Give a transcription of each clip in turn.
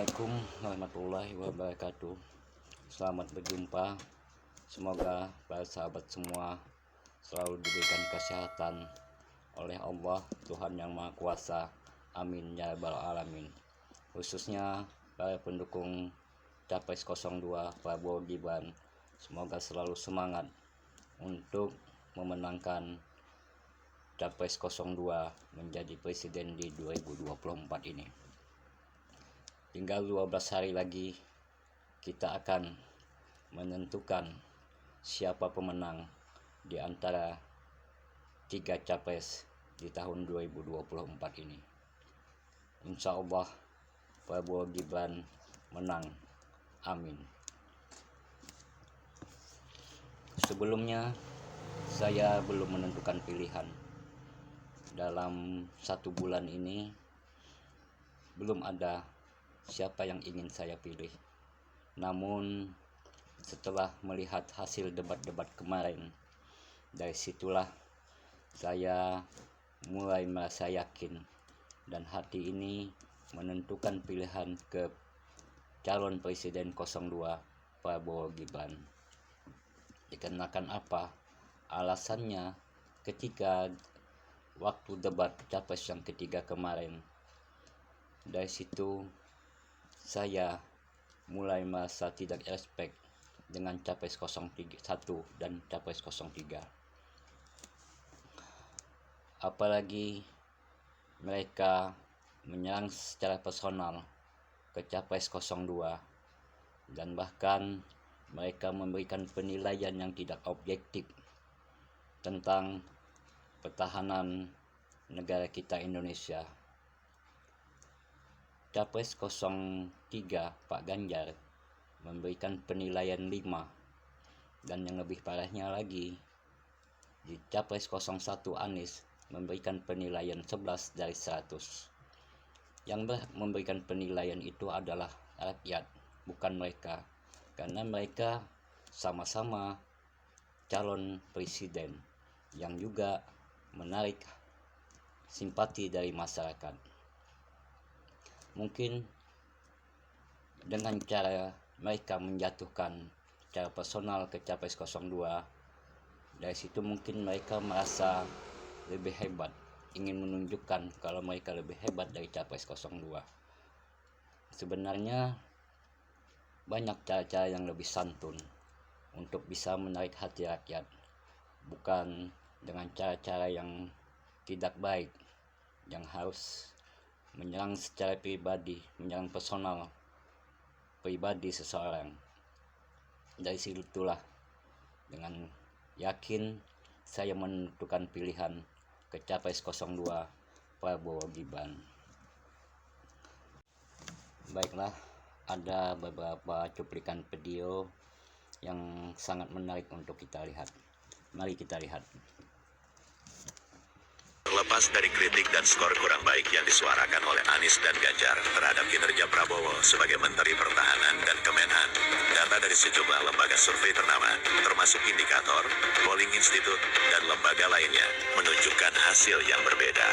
Assalamualaikum warahmatullahi wabarakatuh. Selamat berjumpa. Semoga para sahabat semua selalu diberikan kesehatan oleh Allah, Tuhan yang Maha Kuasa. Amin ya rabbal alamin. Khususnya para pendukung Capres 02 Prabowo Gibran, semoga selalu semangat untuk memenangkan Capres 02 menjadi presiden di 2024 ini. Tinggal 12 hari lagi kita akan menentukan siapa pemenang di antara 3 capres di tahun 2024 ini. Insya Allah Prabowo Gibran menang. Amin. Sebelumnya saya belum menentukan pilihan. Dalam 1 bulan ini belum ada siapa yang ingin saya pilih. Namun setelah melihat hasil debat-debat kemarin, dari situlah saya mulai merasa yakin dan hati ini menentukan pilihan ke calon presiden 02 Prabowo Gibran. Dikarenakan apa? Alasannya ketika waktu debat capres yang ketiga kemarin, dari situ saya mulai merasa tidak respect dengan Capres 01 dan Capres 03. Apalagi mereka menyerang secara personal ke Capres 02 dan bahkan mereka memberikan penilaian yang tidak objektif tentang pertahanan negara kita Indonesia. Capres 03 Pak Ganjar memberikan penilaian 5, dan yang lebih parahnya lagi di Capres 01 Anies memberikan penilaian 11 dari 100. Yang memberikan penilaian itu adalah rakyat, bukan mereka, karena mereka sama-sama calon presiden yang juga menarik simpati dari masyarakat. Mungkin dengan cara mereka menjatuhkan secara personal ke Capres 02, dari situ mungkin mereka merasa lebih hebat, ingin menunjukkan kalau mereka lebih hebat dari Capres 02. Sebenarnya banyak cara-cara yang lebih santun untuk bisa menarik hati rakyat, bukan dengan cara-cara yang tidak baik, yang harus menyerang secara pribadi, menyerang personal pribadi seseorang. Dari situlah dengan yakin saya menentukan pilihan ke Capres 02 Prabowo Gibran. Baiklah, ada beberapa cuplikan video yang sangat menarik untuk kita lihat. Mari kita lihat. Terlepas dari kritik dan skor kurang baik yang disuarakan oleh Anies dan Ganjar terhadap kinerja Prabowo sebagai Menteri Pertahanan dan Kemenhan, data dari sejumlah lembaga survei ternama, termasuk Indikator, Polling Institute, dan lembaga lainnya, menunjukkan hasil yang berbeda.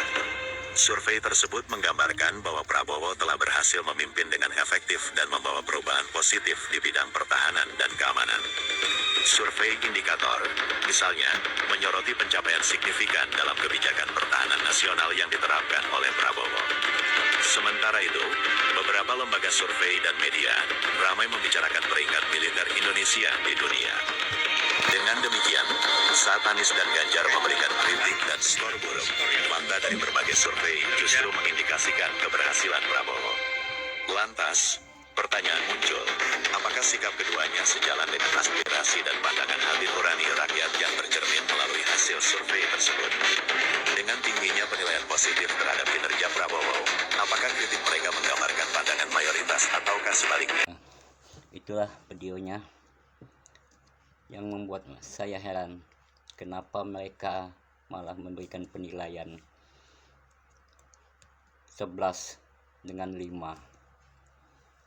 Survei tersebut menggambarkan bahwa Prabowo telah berhasil memimpin dengan efektif dan membawa perubahan positif di bidang pertahanan dan keamanan. Survei Indikator, misalnya, menyoroti pencapaian signifikan dalam kebijakan pertahanan nasional yang diterapkan oleh Prabowo. Sementara itu, beberapa lembaga survei dan media ramai membicarakan peringkat militer Indonesia di dunia. Dengan demikian, saat Anies dan Ganjar memberikan kritik dan skor buruk, fakta dari berbagai survei justru mengindikasikan keberhasilan Prabowo. Lantas, pertanyaan muncul, apakah sikap keduanya sejalan dengan aspirasi dan pandangan hati nurani rakyat yang tercermin melalui hasil survei tersebut? Dengan tingginya penilaian positif terhadap kinerja Prabowo, apakah kritik mereka menggambarkan pandangan mayoritas ataukah sebaliknya? Itulah videonya yang membuat saya heran, kenapa mereka malah memberikan penilaian 11 dengan 5.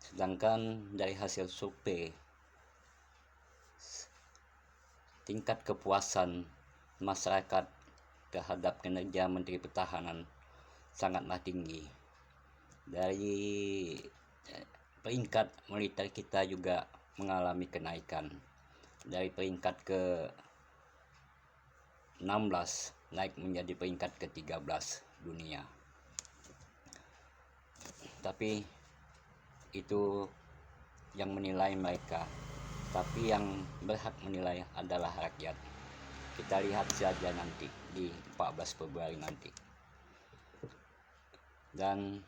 Sedangkan dari hasil survei, tingkat kepuasan masyarakat terhadap kinerja Menteri Pertahanan sangatlah tinggi. Dari peringkat militer kita juga mengalami kenaikan dari peringkat ke 16 naik menjadi peringkat ke 13 dunia. Tapi itu yang menilai mereka, tapi yang berhak menilai adalah rakyat. Kita lihat saja nanti di 14 Februari nanti. Dan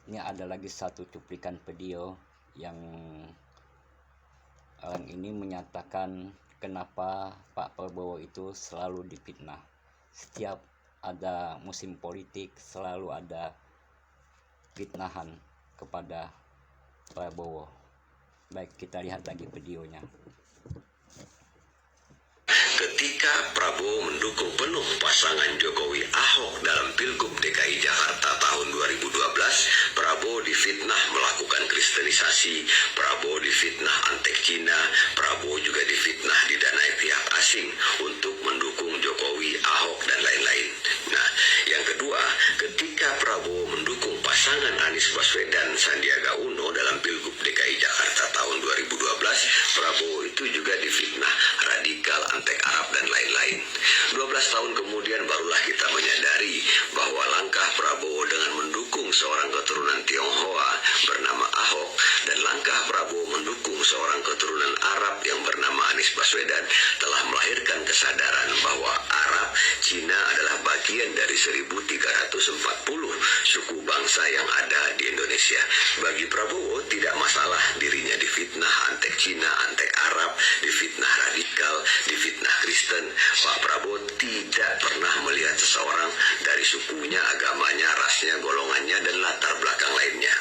ini ada lagi satu cuplikan video yang orang ini menyatakan kenapa Pak Prabowo itu selalu difitnah. Setiap ada musim politik selalu ada fitnahan kepada Prabowo. Baik, kita lihat lagi videonya. Ketika Prabowo mendukung penuh pasangan Jokowi Ahok dalam Pilgub DKI Jakarta tahun 2012, Prabowo difitnah melakukan kristenisasi, Prabowo difitnah antek Cina, Prabowo juga difitnah didanai pihak asing untuk mendukung Jokowi, Ahok, dan lain-lain. Nah, yang kedua, ketika Prabowo mendukung pasangan Anies Baswedan Sandiaga Uno dalam Pilgub DKI Jakarta tahun 2012, Prabowo itu juga difitnah radikal, antek Arab, dan lain-lain. 12 tahun kemudian barulah kita menyadari bahwa langkah Prabowo dengan mendukung seorang keturunan Tionghoa bernama Ahok dan langkah Prabowo mendukung seorang keturunan Arab yang bernama Anies Baswedan telah melahirkan kesadaran bahwa Arab, Cina adalah bagian dari 1340 suku bangsa yang ada di Indonesia. Bagi Prabowo tidak masalah dirinya difitnah antek Cina, antek Arab, difitnah radikal, difitnah Kristen. Pak Prabowo tidak pernah melihat seseorang dari sukunya, agamanya, rasnya, golongannya, dan latar belakang lainnya.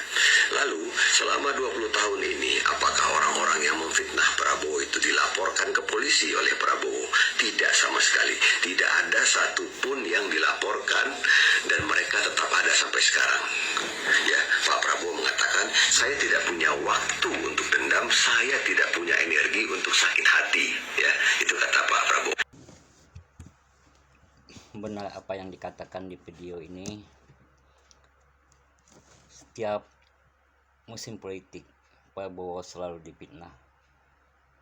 Lalu, selama 20 tahun ini, apakah orang-orang yang memfitnah Prabowo itu dilaporkan ke polisi oleh Prabowo? Tidak sama sekali. Tidak ada satupun yang dilaporkan dan mereka tetap ada sampai sekarang. Ya, Pak Prabowo mengatakan, saya tidak punya waktu untuk dendam, saya tidak punya energi untuk sakit hati. Ya, itu kata Pak Prabowo. Benar apa yang dikatakan di video ini. Setiap musim politik Prabowo selalu difitnah.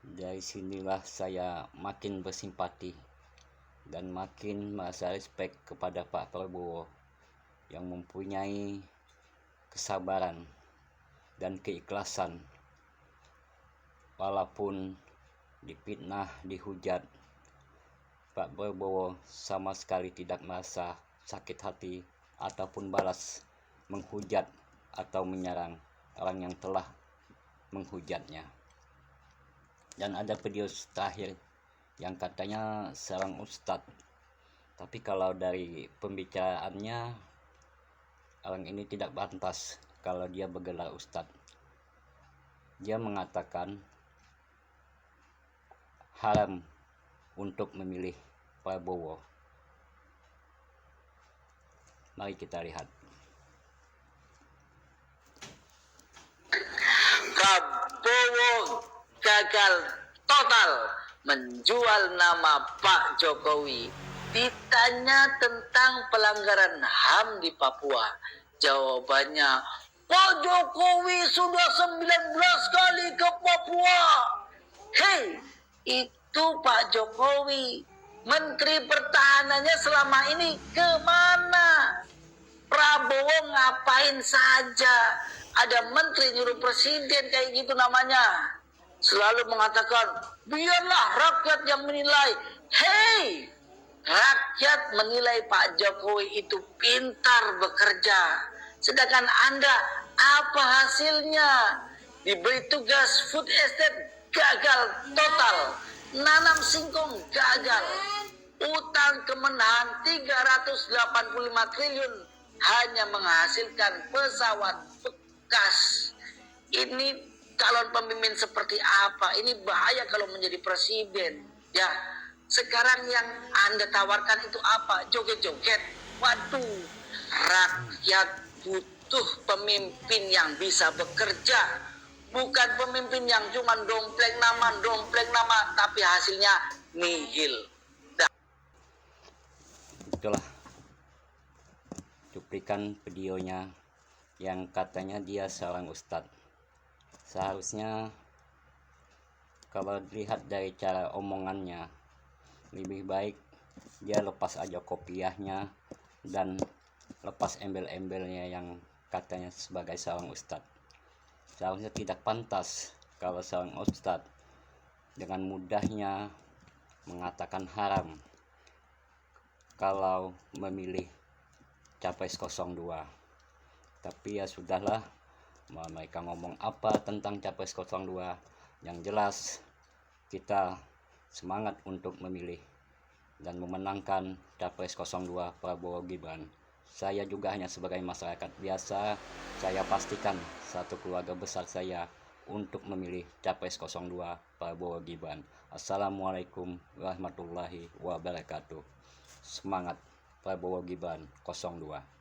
Dari sinilah saya makin bersimpati dan makin merasa respect kepada Pak Prabowo yang mempunyai kesabaran dan keikhlasan walaupun difitnah, dihujat. Pak Prabowo sama sekali tidak merasa sakit hati ataupun balas menghujat atau menyerang orang yang telah menghujatnya. Dan ada video terakhir yang katanya seorang ustadz, tapi kalau dari pembicaraannya orang ini tidak pantas kalau dia bergelar ustadz. Dia mengatakan haram untuk memilih Prabowo. Mari kita lihat. Prabowo gagal total menjual nama Pak Jokowi. Ditanya tentang pelanggaran HAM di Papua, jawabannya, Pak Jokowi sudah 19 kali ke Papua. Hei, itu Pak Jokowi. Menteri Pertahanannya selama ini kemana? Prabowo ngapain saja? Ada menteri nyuruh presiden kayak gitu namanya. Selalu mengatakan, biarlah rakyat yang menilai. Hei, rakyat menilai Pak Jokowi itu pintar bekerja. Sedangkan Anda, apa hasilnya? Diberi tugas food estate, gagal total. Nanam singkong, gagal. Utang Kemenhan 385 triliun hanya menghasilkan pesawat bekas. Ini calon pemimpin seperti apa? Ini bahaya kalau menjadi presiden. Ya, sekarang yang Anda tawarkan itu apa? Joget-joget. Waduh, rakyat butuh pemimpin yang bisa bekerja. Bukan pemimpin yang cuma dompleng nama, tapi hasilnya nihil. Itulah cuplikan videonya yang katanya dia seorang ustadz. Seharusnya kalau dilihat dari cara omongannya, lebih baik dia lepas aja kopiahnya dan lepas embel-embelnya yang katanya sebagai seorang ustadz. Seharusnya tidak pantas kalau seorang ustadz dengan mudahnya mengatakan haram kalau memilih Capres 02. Tapi ya sudahlah, mau mereka ngomong apa tentang Capres 02, yang jelas kita semangat untuk memilih dan memenangkan Capres 02 Prabowo Gibran. Saya juga hanya sebagai masyarakat biasa, saya pastikan satu keluarga besar saya untuk memilih Capres 02 Prabowo Gibran. Assalamualaikum warahmatullahi wabarakatuh. Semangat Prabowo Gibran 02.